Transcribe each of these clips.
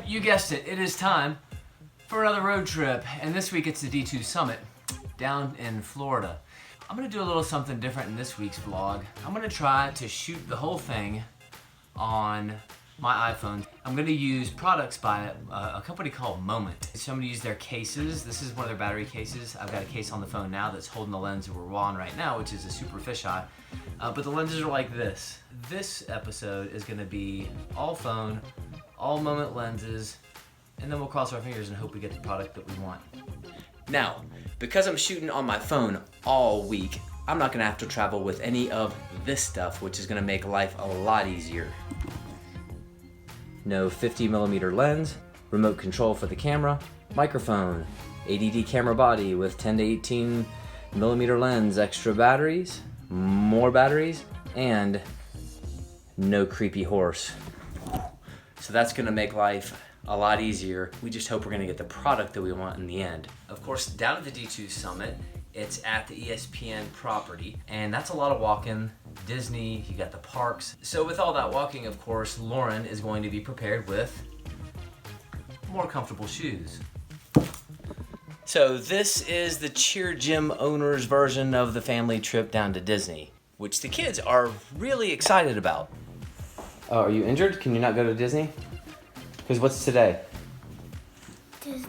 You guessed it, it is time for another road trip, and this week it's the D2 Summit down in Florida. I'm gonna do a little something different in this week's vlog. I'm gonna try to shoot the whole thing on my iPhone. I'm gonna use products by a company called Moment. So I'm gonna use their cases. This is one of their battery cases. I've got a case on the phone now that's holding the lens that we're on right now, which is a super fisheye. But the lenses are like this. This episode is gonna be all phone, all Moment lenses, and then we'll cross our fingers and hope we get the product that we want. Now, because I'm shooting on my phone all week, I'm not gonna have to travel with any of this stuff, which is gonna make life a lot easier. No 50mm lens, remote control for the camera, microphone, ADD camera body with 10 to 18mm lens, extra batteries, more batteries, and no creepy horse. So that's gonna make life a lot easier. We just hope we're gonna get the product that we want in the end. Of course, down at the D2 Summit, it's at the ESPN property, and that's a lot of walking. Disney, you got the parks. So with all that walking, of course, Lauren is going to be prepared with more comfortable shoes. So this is the cheer gym owner's version of the family trip down to Disney, which the kids are really excited about. Oh, are you injured? Can you not go to Disney? Because what's today? Disney.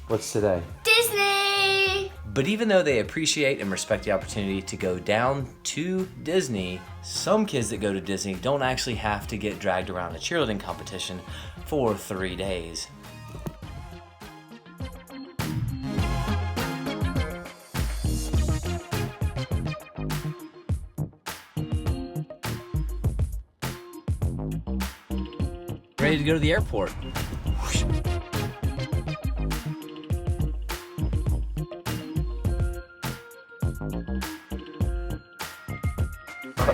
What's today? Disney! But even though they appreciate and respect the opportunity to go down to Disney, some kids that go to Disney don't actually have to get dragged around a cheerleading competition for 3 days. Ready to go to the airport.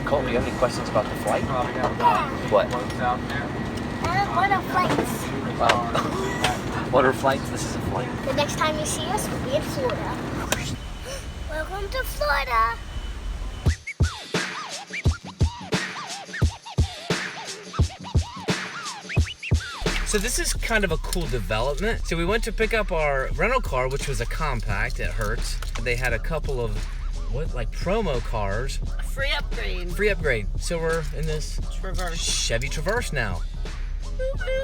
Cole, do you have any questions about the flight? What? What are flights? What are flights? This is a flight. The next time you see us, we'll be in Florida. Welcome to Florida. So this is kind of a cool development. So we went to pick up our rental car, which was a compact at Hertz. They had a couple of promo cars. Free upgrade. Free upgrade. So we're in this Traverse. Chevy Traverse now.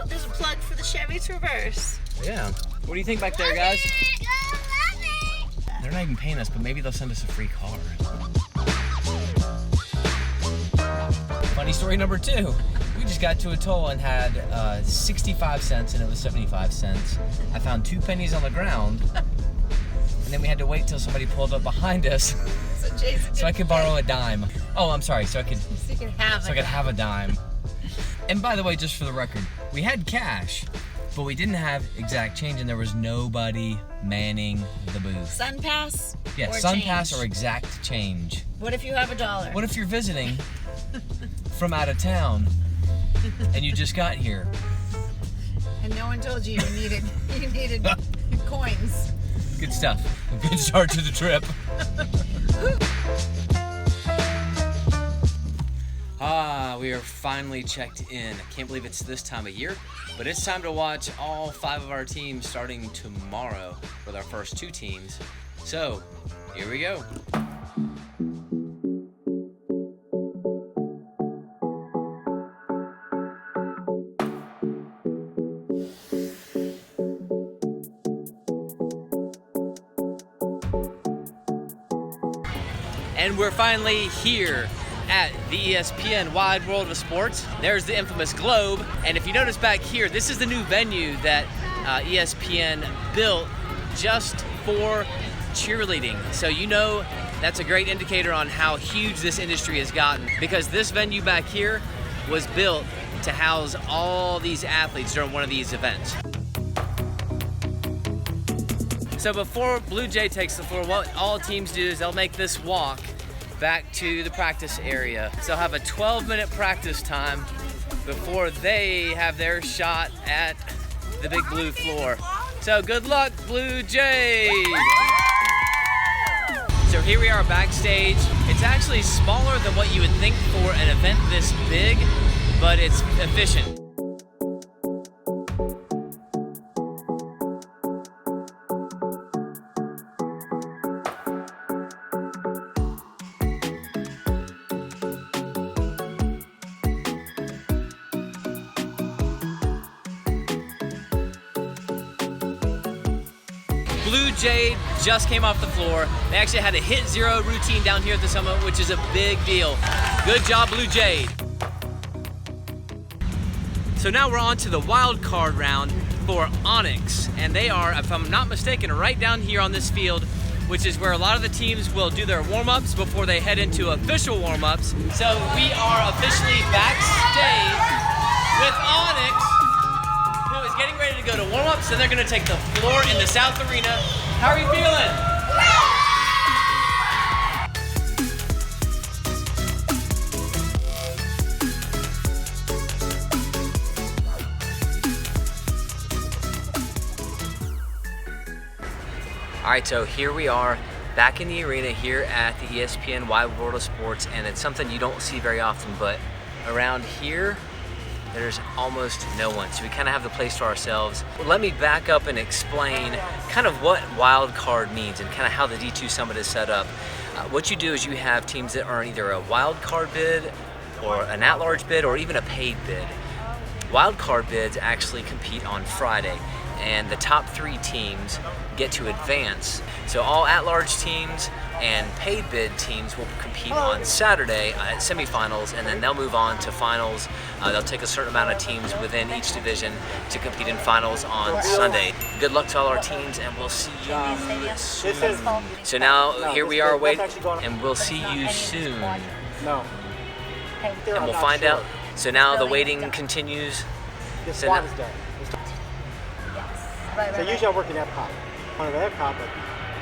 There's a plug for the Chevy Traverse. Yeah. What do you think back there, guys? They're not even paying us, but maybe they'll send us a free car. Funny story number 2. We just got to a toll and had 65 cents and it was 75 cents. I found 2 pennies on the ground. And then we had to wait till somebody pulled up behind us so I could borrow a dime. Oh, I'm sorry, so I could have a dime. And by the way, just for the record, we had cash, but we didn't have exact change and there was nobody manning the booth. Sun pass? Yeah, sun pass or exact change. What if you have $1? What if you're visiting from out of town and you just got here? And no one told you needed coins. Good stuff. A good start to the trip. We are finally checked in. I can't believe it's this time of year, but it's time to watch all 5 of our teams starting tomorrow with our first 2 teams. So, here we go. And we're finally here at the ESPN Wide World of Sports. There's the infamous Globe. And if you notice back here, this is the new venue that ESPN built just for cheerleading. So you know that's a great indicator on how huge this industry has gotten, because this venue back here was built to house all these athletes during one of these events. So before Blue Jay takes the floor, what all teams do is they'll make this walk back to the practice area. So they'll have a 12-minute practice time before they have their shot at the big blue floor. So good luck, Blue Jays! So here we are backstage. It's actually smaller than what you would think for an event this big, but it's efficient. Blue Jade just came off the floor. They actually had a hit zero routine down here at the summit, which is a big deal. Good job, Blue Jade. So now we're on to the wild card round for Onyx, and they are, if I'm not mistaken, right down here on this field, which is where a lot of the teams will do their warm-ups before they head into official warm-ups. So we are officially backstage with Onyx, who is getting ready to go to warm-ups, and they're gonna take the floor in the South Arena. How are you feeling? All right, so here we are back in the arena here at the ESPN Wide World of Sports, and it's something you don't see very often, but around here, there's almost no one. So we kind of have the place to ourselves. Let me back up and explain kind of what wild card means and kind of how the D2 Summit is set up. What you do is you have teams that are either a wild card bid or an at-large bid or even a paid bid. Wild card bids actually compete on Friday, and the top 3 teams get to advance. So all at-large teams and paid bid teams will compete on Saturday at semifinals, and then they'll move on to finals. They'll take a certain amount of teams within each division to compete in finals on Sunday. Good luck to all our teams, and we'll see you soon. So now here we are waiting, and we'll see you soon. No. And we'll find out. So now the waiting continues. The So squad now- is done. So usually I work in Epcot. One of the Epcot, but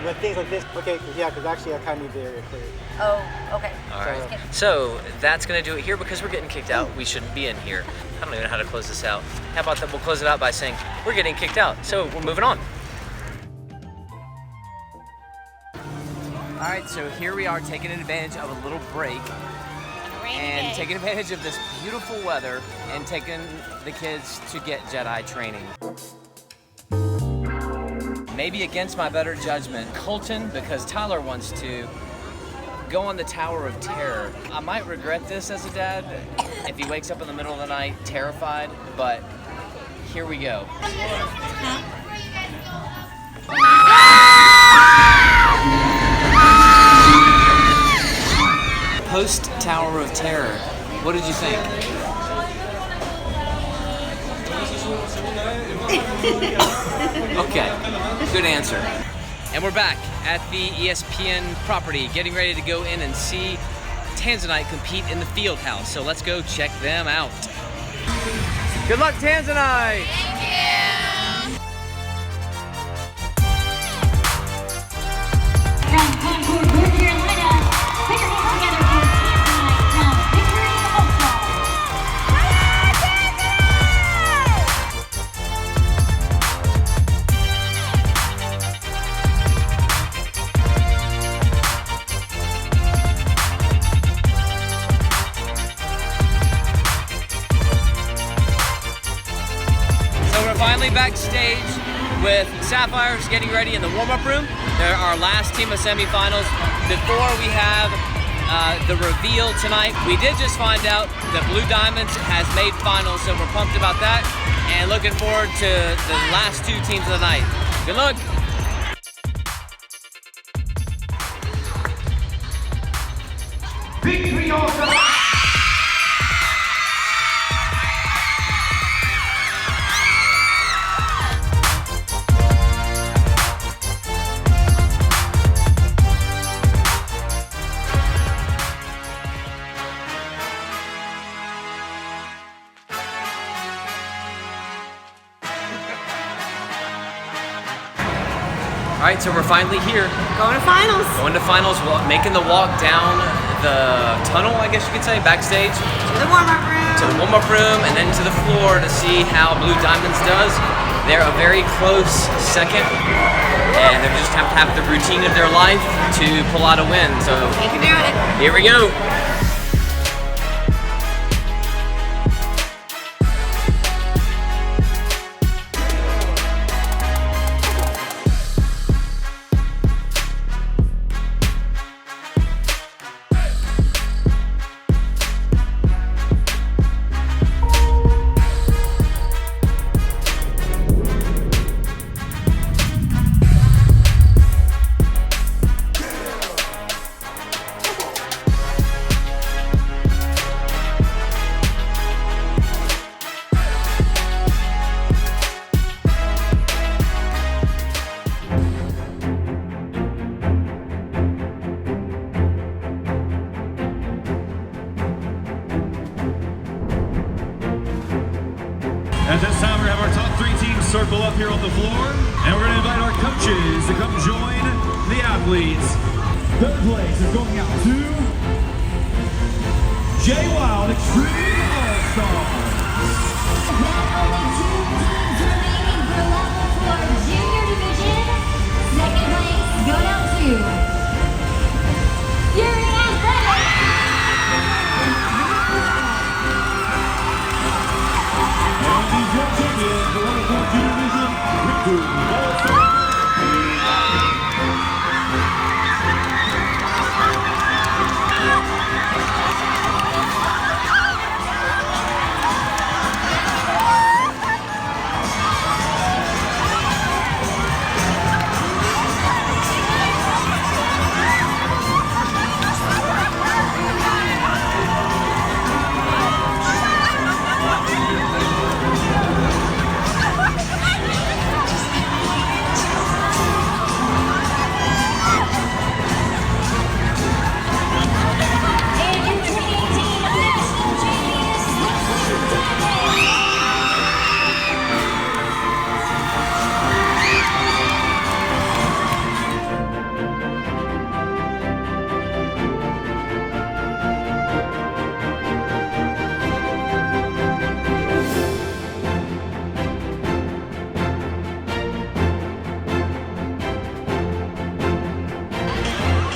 when things like this, okay, because actually I kind of need the area cleared. Oh, okay. All right. So that's gonna do it here because we're getting kicked out. We shouldn't be in here. I don't even know how to close this out. How about that? We'll close it out by saying we're getting kicked out. So we're moving on. All right. So here we are taking advantage of a little break and taking advantage of this beautiful weather and taking the kids to get Jedi training. Maybe against my better judgment, Colton, because Tyler wants to, go on the Tower of Terror. I might regret this as a dad if he wakes up in the middle of the night terrified, but here we go. Post Tower of Terror, what did you think? Okay, good answer. And we're back at the ESPN property, getting ready to go in and see Tanzanite compete in the field house. So let's go check them out. Good luck, Tanzanite! From Concord, North Carolina, put your hands together for Tanzanite from Victory All-Star. So we're finally backstage with Sapphires getting ready in the warm-up room. They're our last team of semifinals before we have the reveal tonight. We did just find out that Blue Diamonds has made finals, so we're pumped about that and looking forward to the last 2 teams of the night. Good luck. Victory All-Star! All right, so we're finally here. Going to finals. Going to finals, making the walk down the tunnel, I guess you could say, backstage. To the warm-up room. To the warm-up room and then to the floor to see how Blue Diamonds does. They're a very close second, and they just have to have the routine of their life to pull out a win. So You can do it. here we go. up here on the floor, and we're going to invite our coaches to come join the athletes. Third place is going out to J Wild Extreme All-Stars. Now only 2 teams remaining for level 4 junior division. Second place going out to Fury Athletics. And these young champions, the level 4 junior division, Victor All-Stars.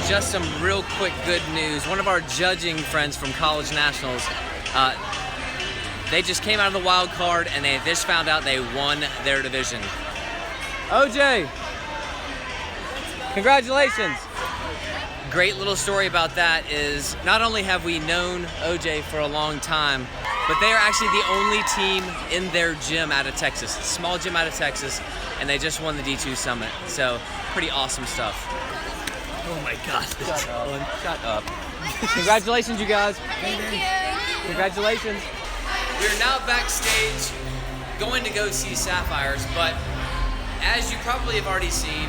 Just some real quick good news. One of our judging friends from College Nationals, they just came out of the wild card and they just found out they won their division. OJ, congratulations. Great little story about that is not only have we known OJ for a long time, but they are actually the only team in their gym out of Texas, small gym out of Texas, and they just won the D2 Summit. So pretty awesome stuff. Oh my God, shut up. Congratulations, you guys. Thank you. Congratulations. We're now backstage going to go see Sapphires, but as you probably have already seen,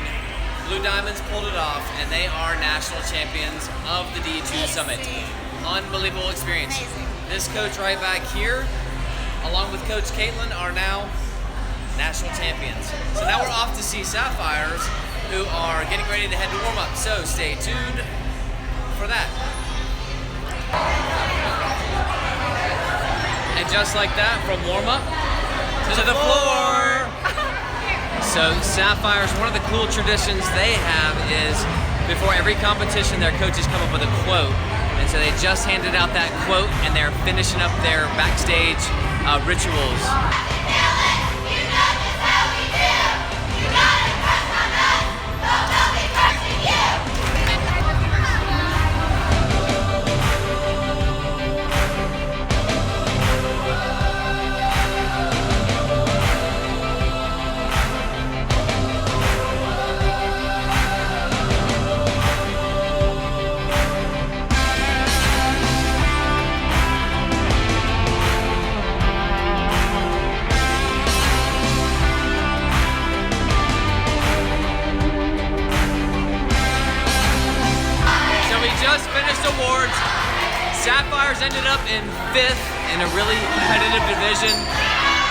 Blue Diamonds pulled it off and they are national champions of the D2 Summit. Unbelievable experience. This coach right back here, along with Coach Caitlin, are now national champions. So now we're off to see Sapphires, who are getting ready to head to warm up. So stay tuned for that. And just like that, from warm up to the floor. So Sapphires, one of the cool traditions they have is before every competition, their coaches come up with a quote. And so they just handed out that quote and they're finishing up their backstage rituals. Just finished awards. Sapphires ended up in 5th in a really competitive division.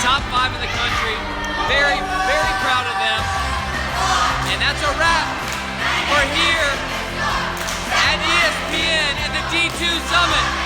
Top 5 in the country. Very, very proud of them. And that's a wrap for here at ESPN and the D2 Summit.